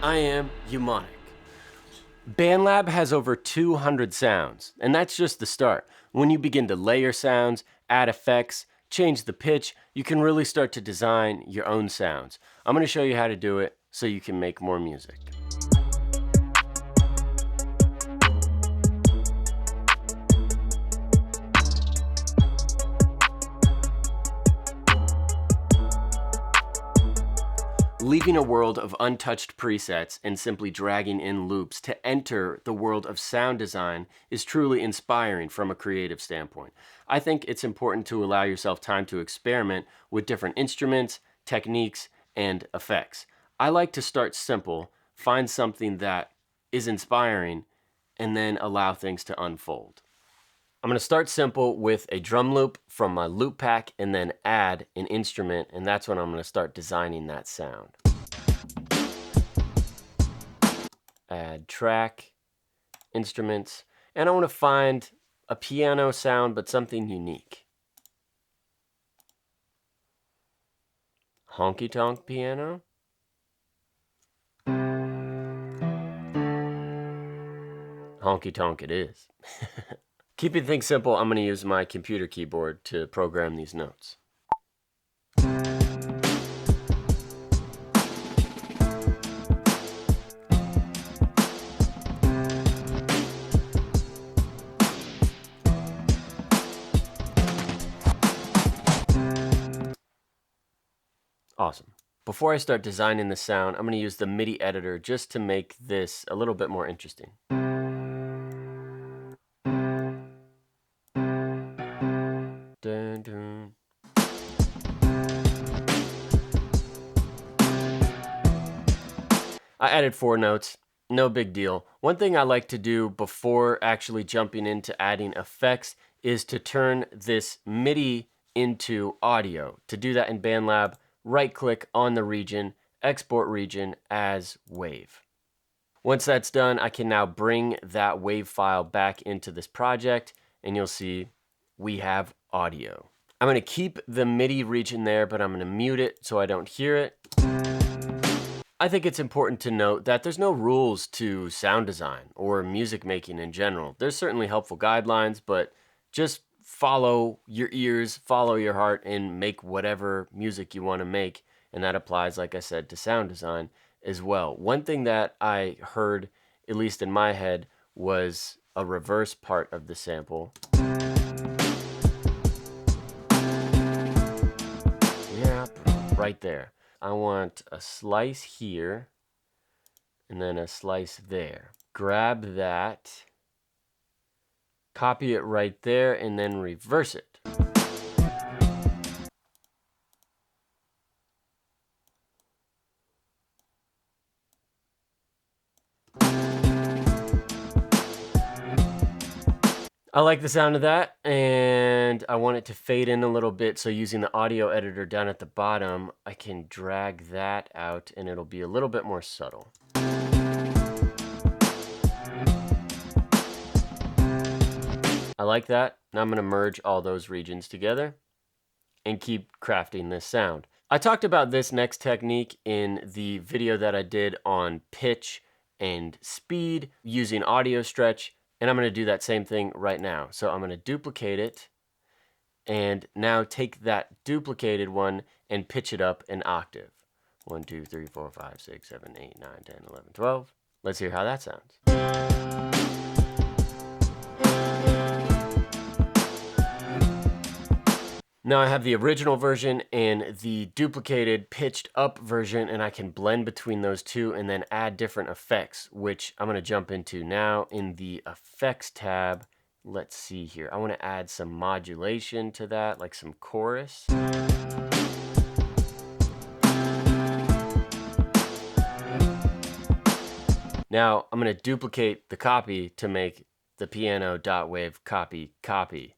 I am Eumonik. BandLab has over 200 sounds, and that's just the start. When you begin to layer sounds, add effects, change the pitch, you can really start to design your own sounds. I'm going to show you how to do it so you can make more music. Leaving a world of untouched presets and simply dragging in loops to enter the world of sound design is truly inspiring from a creative standpoint. I think it's important to allow yourself time to experiment with different instruments, techniques, and effects. I like to start simple, find something that is inspiring, and then allow things to unfold. I'm going to start simple with a drum loop from my loop pack and then add an instrument, and that's when I'm going to start designing that sound. Add track, instruments, and I want to find a piano sound, but something unique. Honky tonk piano. Honky tonk it is. Keeping things simple, I'm going to use my computer keyboard to program these notes. Awesome. Before I start designing the sound, I'm going to use the MIDI editor just to make this a little bit more interesting. Dun, dun. I added 4 notes, no big deal. One thing I like to do before actually jumping into adding effects is to turn this MIDI into audio. To do that in BandLab, right-click on the region, export region as wave. Once that's done, I can now bring that wave file back into this project, and you'll see we have audio. I'm going to keep the MIDI region there, but I'm going to mute it so I don't hear it. I think it's important to note that there's no rules to sound design or music making in general. There's certainly helpful guidelines, but just follow your ears, follow your heart, and make whatever music you want to make. And that applies, like I said, to sound design as well. One thing that I heard, at least in my head, was a reverse part of the sample. Yeah, right there. I want a slice here and then a slice there. Grab that, copy it right there, and then reverse it. I like the sound of that, and I want it to fade in a little bit, so using the audio editor down at the bottom, I can drag that out and it'll be a little bit more subtle. I like that. Now I'm going to merge all those regions together and keep crafting this sound. I talked about this next technique in the video that I did on pitch and speed using audio stretch, and I'm going to do that same thing right now. So I'm going to duplicate it and now take that duplicated one and pitch it up an octave. 1, 2, 3, 4, 5, 6, 7, 8, 9, 10, 11, 12. Let's hear how that sounds. Now I have the original version and the duplicated pitched up version, and I can blend between those two and then add different effects, which I'm going to jump into now in the effects tab. Let's see here. I want to add some modulation to that, like some chorus. Now I'm going to duplicate the copy to make the piano.wave copy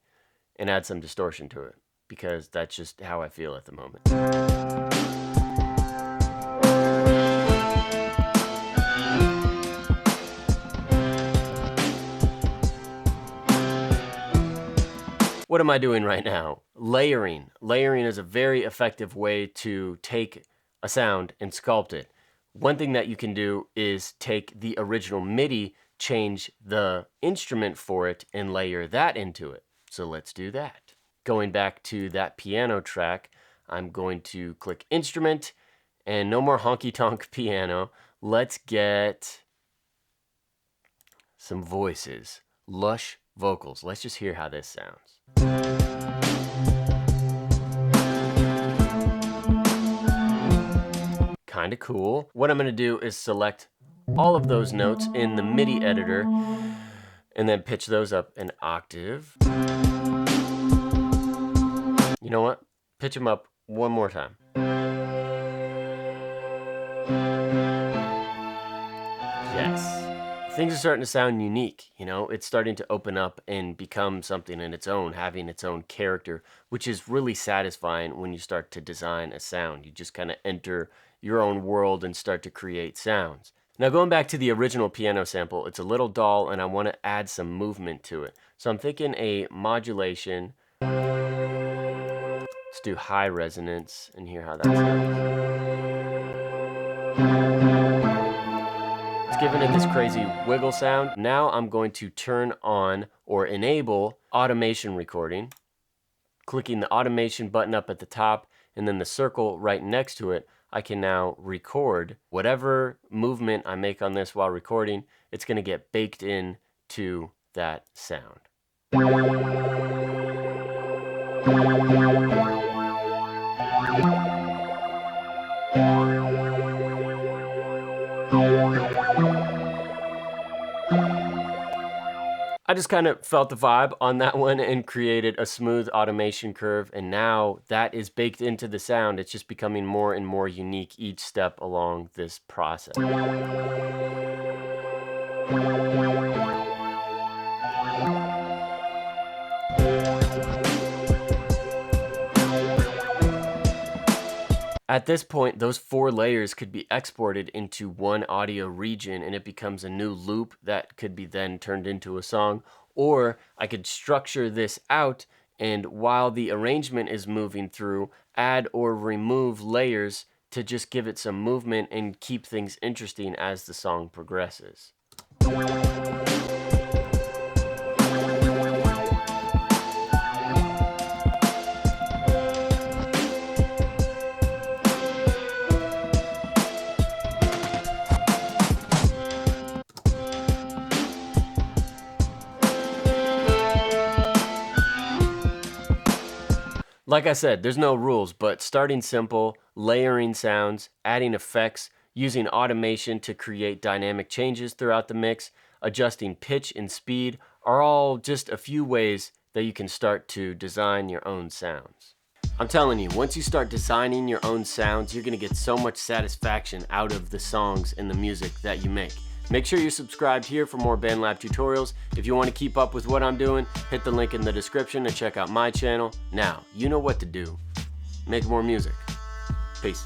and add some distortion to it, because that's just how I feel at the moment. What am I doing right now? Layering. Layering is a very effective way to take a sound and sculpt it. One thing that you can do is take the original MIDI, change the instrument for it, and layer that into it. So let's do that. Going back to that piano track, I'm going to click Instrument, and no more honky-tonk piano. Let's get some voices, lush vocals. Let's just hear how this sounds. Kind of cool. What I'm going to do is select all of those notes in the MIDI editor and then pitch those up an octave. You know what? Pitch them up one more time. Yes. Things are starting to sound unique, you know? It's starting to open up and become something in its own, having its own character, which is really satisfying when you start to design a sound. You just kind of enter your own world and start to create sounds. Now going back to the original piano sample, it's a little dull and I want to add some movement to it. So I'm thinking a modulation. Let's do high resonance and hear how that sounds. It's giving it this crazy wiggle sound. Now I'm going to turn on or enable automation recording, clicking the automation button up at the top and then the circle right next to it. I can now record whatever movement I make on this while recording. It's going to get baked in to that sound. I just kind of felt the vibe on that one and created a smooth automation curve, and now that is baked into the sound. It's just becoming more and more unique each step along this process. At this point, those 4 layers could be exported into one audio region and it becomes a new loop that could be then turned into a song. Or I could structure this out and while the arrangement is moving through, add or remove layers to just give it some movement and keep things interesting as the song progresses. Like I said, there's no rules, but starting simple, layering sounds, adding effects, using automation to create dynamic changes throughout the mix, adjusting pitch and speed are all just a few ways that you can start to design your own sounds. I'm telling you, once you start designing your own sounds, you're gonna get so much satisfaction out of the songs and the music that you make. Make sure you're subscribed here for more BandLab tutorials. If you want to keep up with what I'm doing, hit the link in the description and check out my channel. Now, you know what to do. Make more music. Peace.